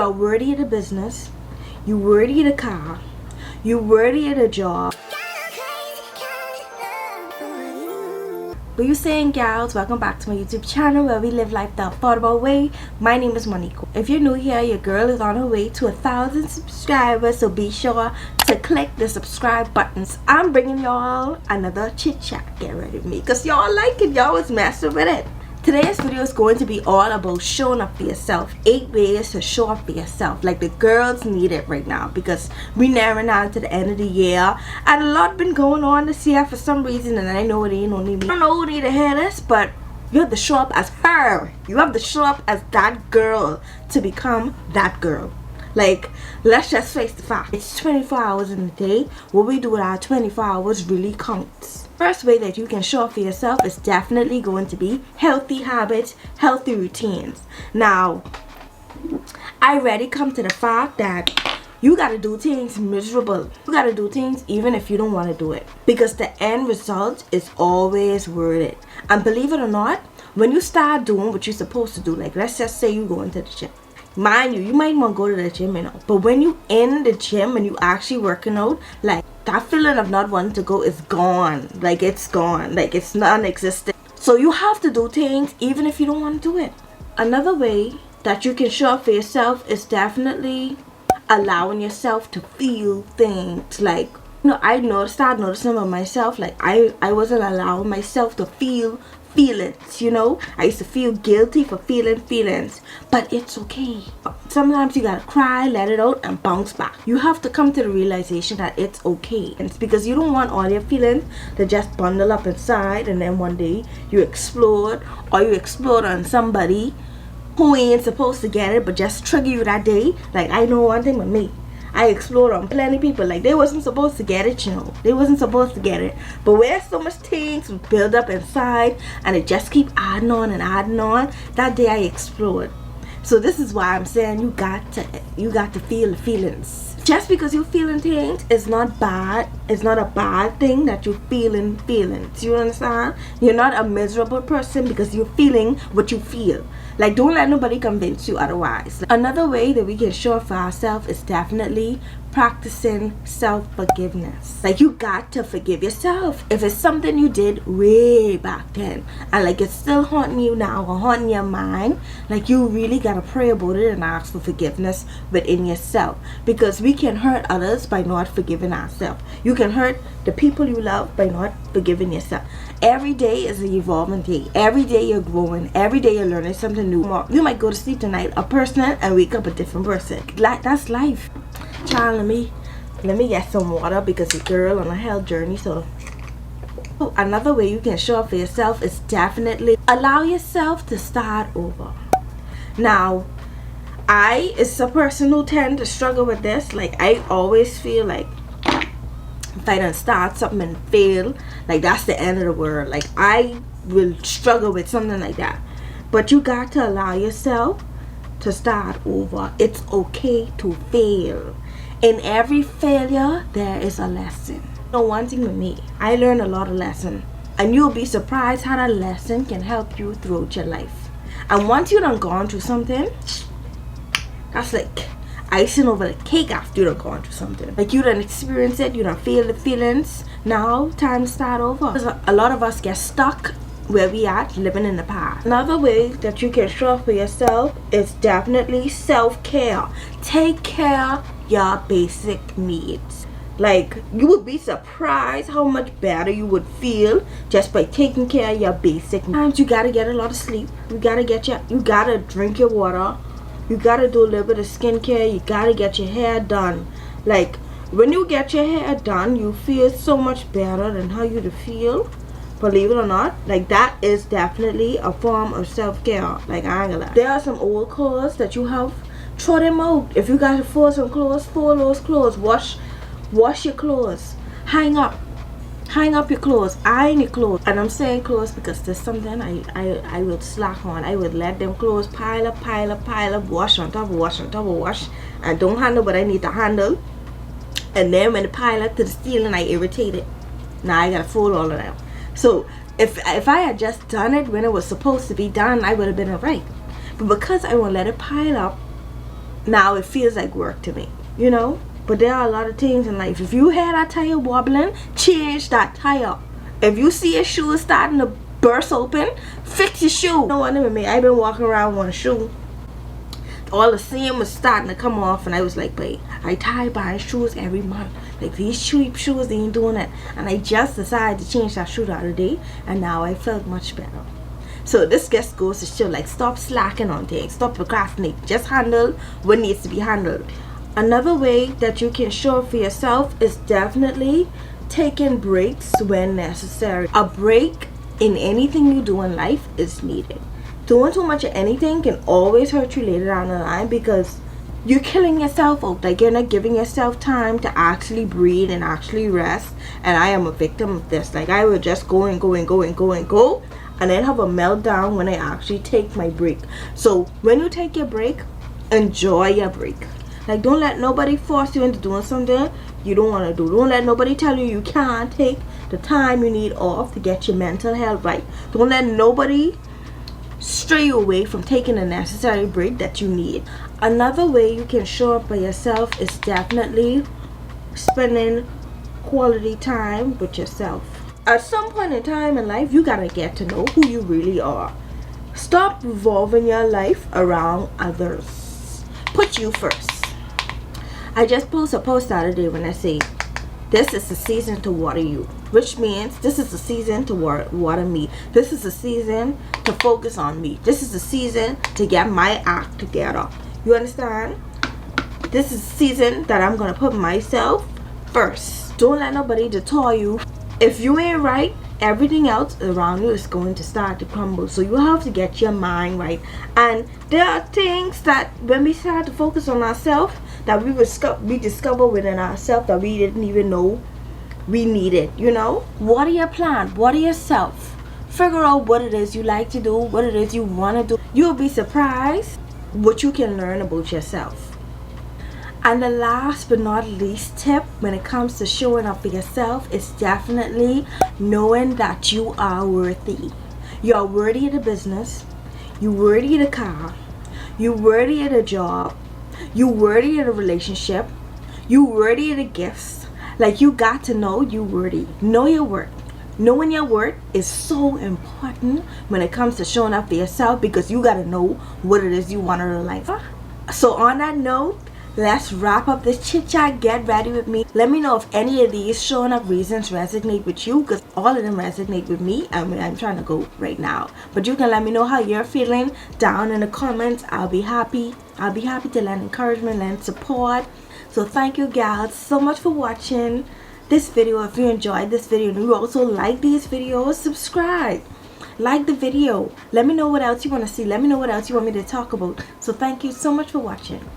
You're worthy of the business, you're worthy of the car, you're worthy of the job. What you saying, gals? Welcome back to my YouTube channel where we live life the affordable way. My name is Moniqua. If you're new here, your girl is on her way to 1,000 subscribers, so be sure to click the subscribe buttons. I'm bringing y'all another chit chat. Get ready with me because y'all like it. Y'all was messing with it. Today's video is going to be all about showing up for yourself. 8 ways to show up for yourself. Like the girls need it right now because we nearing on to the end of the year. And a lot been going on this year for some reason. And I know it ain't only me. I don't know who need to hear this, but you have to show up as her. You have to show up as that girl to become that girl. Like, let's just face the fact. It's 24 hours in a day. What we do with our 24 hours really counts. First way that you can show up for yourself is definitely going to be healthy habits, healthy routines. Now, I already come to the fact that you gotta do things miserable. You gotta do things even if you don't want to do it. Because the end result is always worth it. And believe it or not, when you start doing what you're supposed to do, like let's just say you go into the gym. Mind you, you might want to go to the gym, you know. But when you in the gym and you actually working out, like that feeling of not wanting to go is gone. Like it's gone. Like it's non-existent. So you have to do things even if you don't want to do it. Another way that you can show up for yourself is definitely allowing yourself to feel things. Like, you know, I started noticing about myself, like I wasn't allowing myself to feel feelings, you know. I used to feel guilty for feeling feelings, but it's okay. Sometimes you gotta cry, let it out, and bounce back. You have to come to the realization that it's okay. And it's because you don't want all your feelings to just bundle up inside and then one day you explode, or you explode on somebody who ain't supposed to get it but just trigger you that day. Like I know one thing with me, I explode on plenty of people. Like they wasn't supposed to get it, you know. They wasn't supposed to get it. But where so much things build up inside and it just keep adding on and adding on, that day I explode. So this is why I'm saying you got to feel the feelings. Just because you're feeling things is not bad. It's not a bad thing that you're feeling feelings. You understand? You're not a miserable person because you're feeling what you feel. Like, don't let nobody convince you otherwise. Another way that we can show up for ourselves is definitely practicing self-forgiveness. Like, you got to forgive yourself. If it's something you did way back then and like it's still haunting you now or haunting your mind, like you really got to pray about it and ask for forgiveness within yourself. Because we can hurt others by not forgiving ourselves. You can hurt the people you love by not forgiving yourself. Every day is an evolving day. Every day you're growing. Every day you're learning something new. You might go to sleep tonight a person and wake up a different person. Like that's life. Child, let me get some water because your girl on a health journey. So another way you can show up for yourself is definitely allow yourself to start over. Now, I is a person who tend to struggle with this. Like I always feel like if I don't start something and fail, like that's the end of the world. Like I will struggle with something like that. But you got to allow yourself to start over. It's okay to fail. In every failure there is a lesson. You know, one thing with me, I learned a lot of lessons, and you'll be surprised how that lesson can help you throughout your life. And once you done gone through something, that's like icing over the cake after you done gone through something. Like you done experienced it, you done feel the feelings. Now time to start over. Because a lot of us get stuck where we at, living in the past. Another way that you can show up for yourself is definitely self-care. Take care your basic needs. Like you would be surprised how much better you would feel just by taking care of your basic needs. Sometimes you gotta get a lot of sleep. You gotta drink your water. You gotta do a little bit of skincare. You gotta get your hair done. Like when you get your hair done, you feel so much better than how you feel. Believe it or not, like that is definitely a form of self-care. Like I ain't gonna lie. There are some old clothes that you have, throw them out. If you got to fold some clothes, fold those clothes. Wash your clothes. Hang up your clothes. Iron your clothes. And I'm saying clothes because there's something I would slack on. I would let them clothes pile up, wash on top of wash, and don't handle what I need to handle. And then when it pile up to the ceiling, I irritate it. Now I gotta fold all of them. So if I had just done it when it was supposed to be done, I would have been alright. But because I won't let it pile up, now it feels like work to me, you know. But there are a lot of things in life. If you hear that tire wobbling, change that tire. If you see your shoe starting to burst open, fix your shoe. No wonder with me, I've been walking around one shoe, all the seam was starting to come off, and I was like, wait, I tired buying shoes every month. Like, these cheap shoes, they ain't doing it. And I just decided to change that shoe the other day, and now I felt much better. So this just goes to show, like, stop slacking on things, stop procrastinating, just handle what needs to be handled. Another way that you can show up for yourself is definitely taking breaks when necessary. A break in anything you do in life is needed. Doing too much of anything can always hurt you later down the line, because you're killing yourself out. Like, you're not giving yourself time to actually breathe and actually rest. And I am a victim of this. Like, I would just go and go and go and go and go, and then have a meltdown when I actually take my break. So when you take your break, enjoy your break. Like, don't let nobody force you into doing something you don't want to do. Don't let nobody tell you you can't take the time you need off to get your mental health right. Don't let nobody stray you away from taking a necessary break that you need. Another way you can show up for yourself is definitely spending quality time with yourself. At some point in time in life, you gotta get to know who you really are. Stop revolving your life around others. Put you first. I just posted a post the other day when I say, this is the season to water you, which means this is the season to water me. This is the season to focus on me. This is the season to get my act together. You understand? This is the season that I'm going to put myself first. Don't let nobody detour you. If you ain't right, everything else around you is going to start to crumble. So you have to get your mind right. And there are things that when we start to focus on ourselves, that we discover within ourselves that we didn't even know we needed, you know. Water your plant, water yourself. Figure out what it is you like to do, what it is you want to do. You'll be surprised what you can learn about yourself. And the last but not least tip when it comes to showing up for yourself is definitely knowing that you are worthy. You are worthy of the business. You're worthy of the car. You're worthy of the job. You worthy of the relationship. You worthy of the gifts. Like, you got to know you worthy. Know your worth. Knowing your worth is so important when it comes to showing up for yourself, because you got to know what it is you want in life. So on that note, let's wrap up this chit chat. Get ready with me. Let me know if any of these showing up reasons resonate with you, because all of them resonate with me. I mean, I'm trying to go right now, but you can let me know how you're feeling down in the comments. I'll be happy to lend encouragement, lend support. So thank you guys so much for watching this video. If you enjoyed this video and you also like these videos, subscribe, like the video. Let me know what else you want to see. Let me know what else you want me to talk about. So thank you so much for watching.